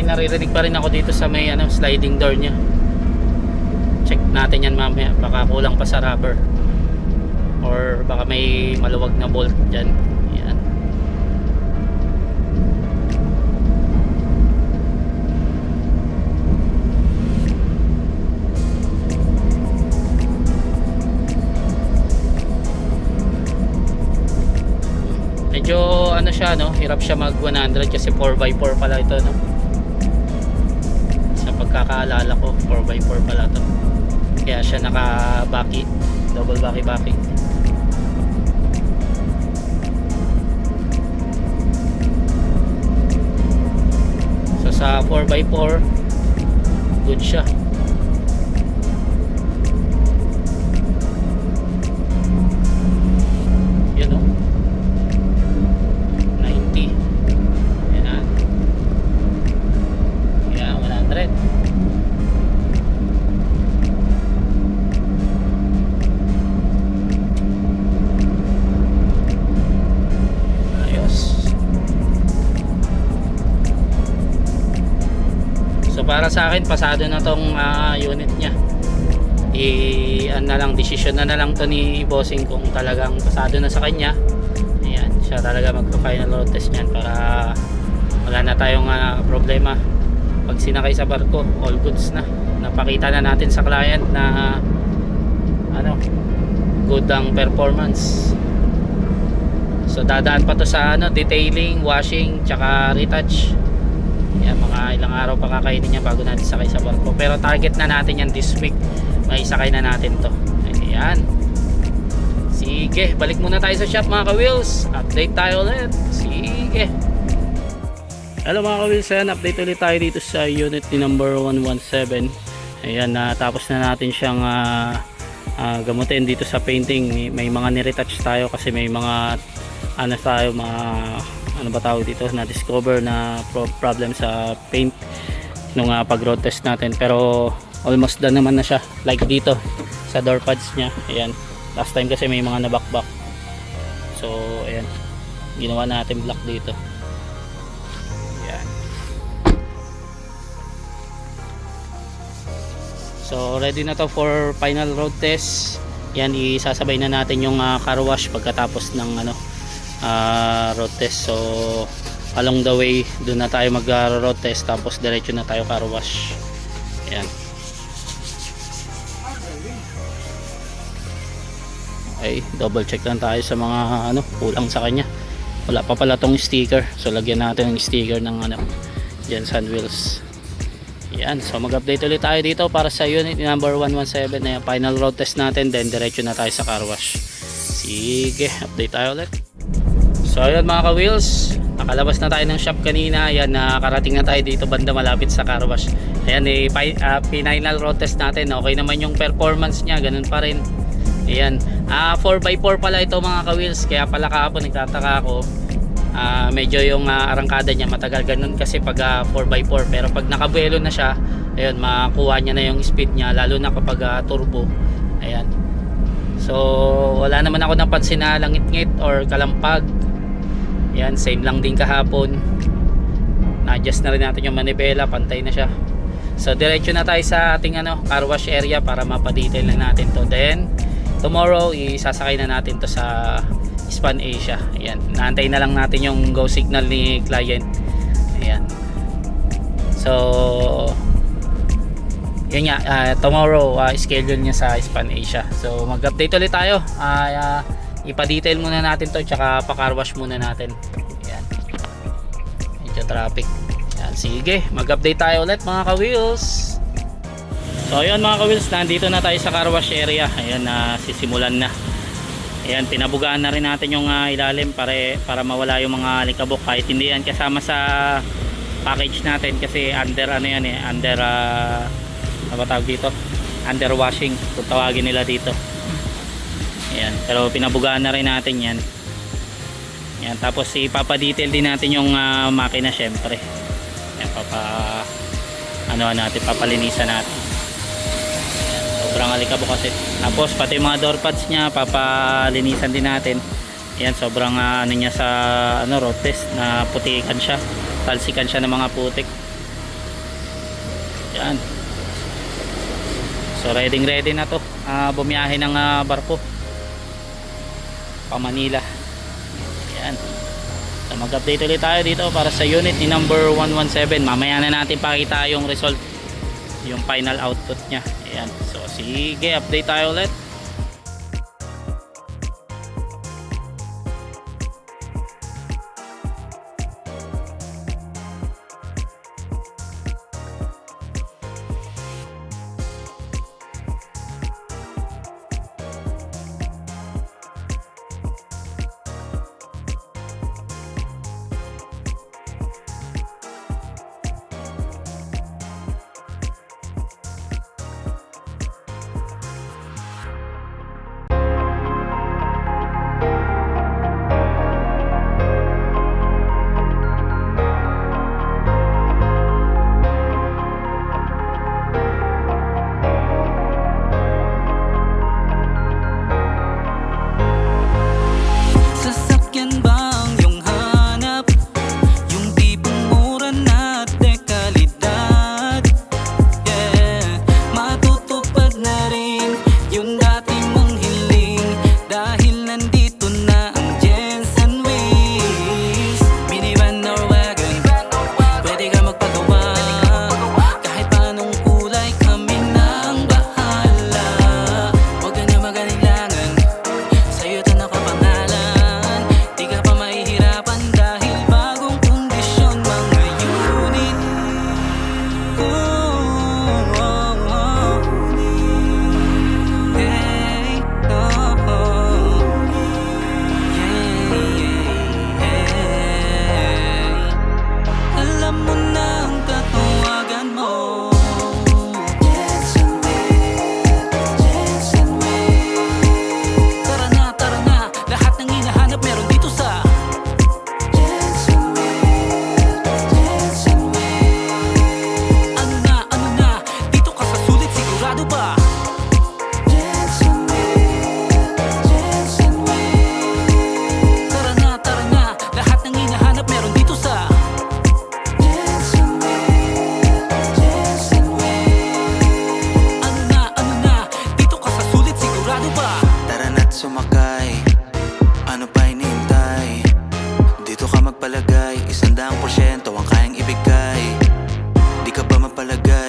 Naririnig pa rin ako dito sa may sliding door nya. Check natin yan mamaya, baka kulang pa sa rubber or baka may maluwag na bolt dyan. Yan. ano siya, no, hirap siya mag 100 kasi 4x4 pala ito, no. Sa pagkakaalala ko 4x4 pala to, kaya siya naka baki, double baki. So sa 4x4 good siya. Yan, no, 90. Yan. Yan, 100. Ayos. So para sa akin pasado na tong unit niya. Desisyon na lang to ni bossing kung talagang pasado na sa kanya. Ayan, siya talaga magpa-final road test niyan para wala na tayong problema. Pag sinakay sa barko, all goods na. Napakita na natin sa client na good ang performance. So dadaan pa to sa detailing, washing, tsaka retouch. Yan, mga ilang araw pa kakainin niya bago natin sakay sa barko. Pero target na natin yan this week. May sakay na natin to. Ayan. Sige, balik muna tayo sa shop mga ka-wheels. Update tayo ulit. Sige. Hello mga ka-wheels, ayan, update ulit tayo dito sa unit ni number 117. Ayan, tapos na natin siyang gamutin dito sa painting. May mga niretouch tayo kasi may mga ano ba tawag dito, na discover na problem sa paint nung pag road test natin, pero almost done naman na siya, like dito sa door pads nya. Ayan, last time kasi may mga nabakbak, so ayan, ginawa natin black dito. Ayan, so ready na to for final road test. Yan, isasabay na natin yung car wash pagkatapos ng road test. So along the way doon na tayo mag road test, tapos diretso na tayo car wash. Ayan. Okay, double check lang tayo sa mga kulang sa kanya. Wala pa pala tong sticker, so lagyan natin ng sticker ng Jensen wheels. Ayan, so mag-update ulit tayo dito para sa unit number 117 na final road test natin, then diretso na tayo sa car wash. Sige, update tayo ulit. So ayun mga ka-wheels, nakalabas na tayo ng shop kanina. Ayan, nakarating na tayo dito banda malapit sa car wash. Ayan, final road test natin. Okay naman yung performance nya, ganun pa rin. Ayan, 4x4 pala ito mga ka-wheels, kaya pala kahapon nagtataka ako. Medyo yung arangkada niya matagal ganun kasi pag 4x4, pero pag nakabuelo na siya, ayun, makuha niya na yung speed niya, lalo na kapag turbo. Ayan, so wala naman ako napansin na langit-ngit or kalampag. Ayan, same lang din kahapon. Na-adjust na rin natin yung manibela, pantay na siya. So diretso na tayo sa ating car wash area para mapadetail na natin to. Then tomorrow isasakay na natin to sa Span Asia. Ayan, naantay na lang natin yung go signal ni client. Ayan, so yun nga, tomorrow schedule niya sa Span Asia. So mag-update ulit tayo. Ipa-detail muna natin to, tsaka pa-car wash muna natin. Ayan, medyo traffic. Ayan, sige, mag-update tayo ulit mga ka-wheels. So ayun mga ka-wheels, nandito na tayo sa car wash area. Ayan, sisimulan na. Ayan, pinabugaan na rin natin yung ilalim para mawala yung mga likabok, kahit hindi yan kasama sa package natin kasi under ano tawag dito, under washing kung tawagin nila dito. Ayan, pero pinabugaan na rin natin yan. Ayan, tapos ipapadetail din natin yung makina syempre. Ayan, papalinisan natin. Ayan, sobrang alikabok kasi. Tapos pati yung mga door pads nya papalinisan din natin. Ayan, sobrang niya sa road test na putikan siya, talsikan siya ng mga putik. Ayan, so ready na to, bumiyahe ng barko pa Manila. Ayan, so mag-update ulit tayo dito para sa unit ni number 117. Mamaya na natin pakita yung result, yung final output nya. Ayan, so sige, update tayo ulit.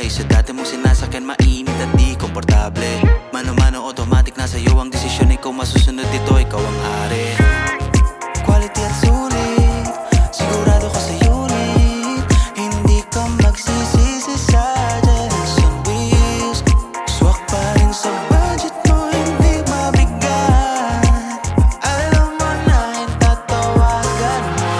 Kaysa dati mong sinasakyan mainit at di komportable. Mano-mano automatic na sa'yo ang desisyon. Ikaw masusunod dito, ikaw ang hari. Quality at sulit, sigurado ka sa unit. Hindi ka magsisisi sa Jensen wheels. Swak pa rin sa budget mo, hindi mabigat. Alam mo na yung tatawagan mo.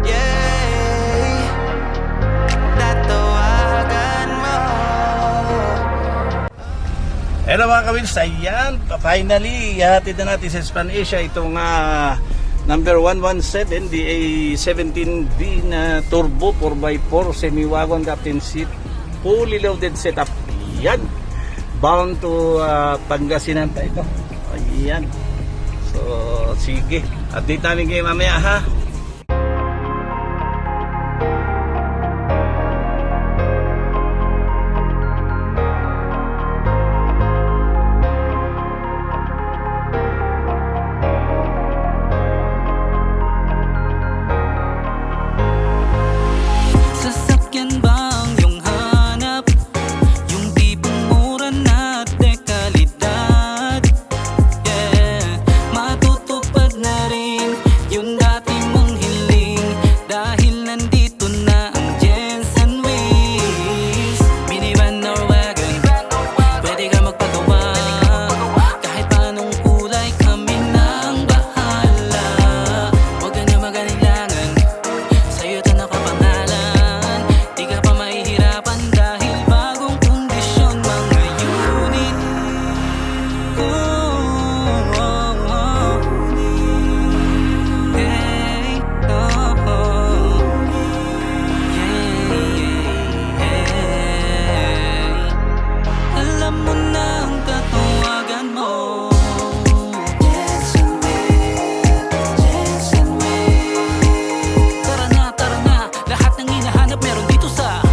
Yeah, tatawagan mo. Hello mga kawils, ayan, finally, hatid na natin sa Span Asia itong number 117, DA17B na turbo 4x4 semi-wagon captain seat, fully loaded setup. Ayan, bound to Pangasinan pa ito. Ayan, so sige, update namin kayo mamaya ha. Sasakyan bang yung hanap? Yung tipong mura na dekalidad. Yeah, matutupad na rin yung dati mong hiling. Dahil nandito na ang Jensen wheels. Minivan or wagon, pwede ka magpagawa. Kahit paanong kulay, kami na ang bahala. Huwag ka na mag-alilangan, sa'yo ito nakapangalan. Di ka pa mahihirapan dahil bagong kondisyon mga unit. Oh, oh, oh. Hey, oh, oh. Yeah, hey. Alam mo na ang tatawagan mo. Jensen wheel. Tara na, lahat ng hinahanap meron dito sa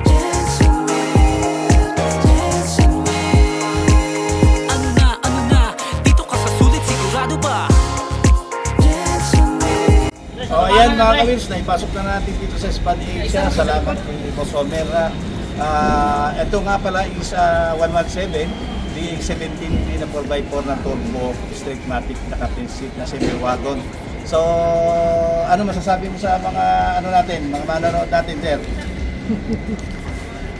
Jensen wheel. Ano na, dito ka sa sulit, sigurado ba? O ayan mga kawils, naipasok na natin dito sa Span Asia. Salamat kay Boss Homer. Ito nga pala is 117 DX17B na 4x4 na turbo straight-matic na captain seat na semi-wagon. So ano masasabi mo sa mga ano natin, mga manonood natin, sir?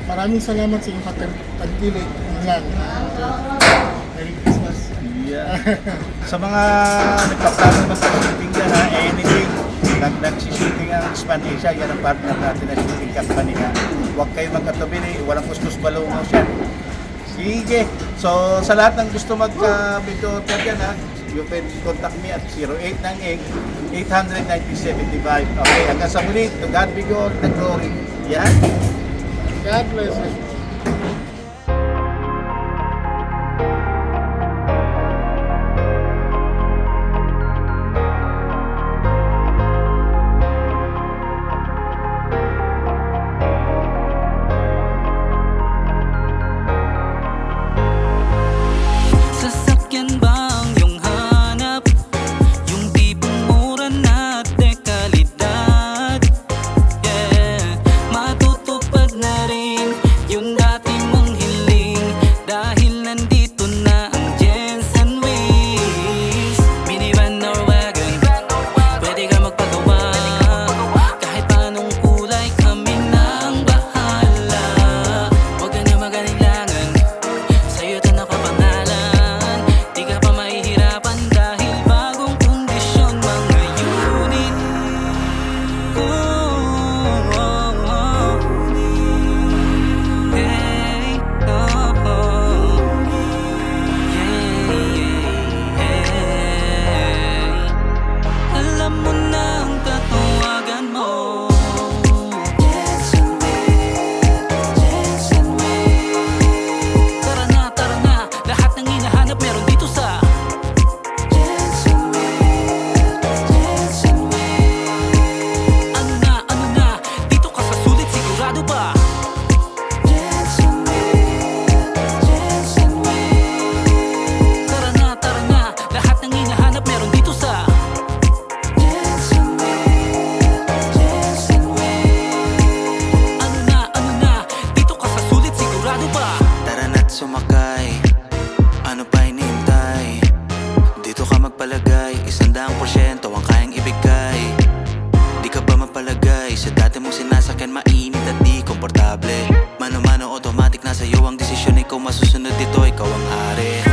Maraming salamat sa iyong pagkilig. Yan. Merry Christmas. Yeah. Sa mga nagpaplano ng pag-shooting dyan ha, anything, nagsishooting ang Span Asia, yan ang partner natin na shooting company ha. Huwag kayo magkatubili, walang kuskus balungos yan. Sige, so sa lahat ng gusto mag-video dyan ha, you can contact me at 0898-890-75. Okay, hanggang sa muli, to God be God, the glory. Yan. God bless you. Sasakyan bang yung hanap? Yung tipong mura na dekalidad. Yeah, matutupad na rin yung dati mong sinasakyan mainit at di komportable. Mano-mano automatic na sa'yo ang desisyon, ikaw masusunod dito, ikaw ang hari.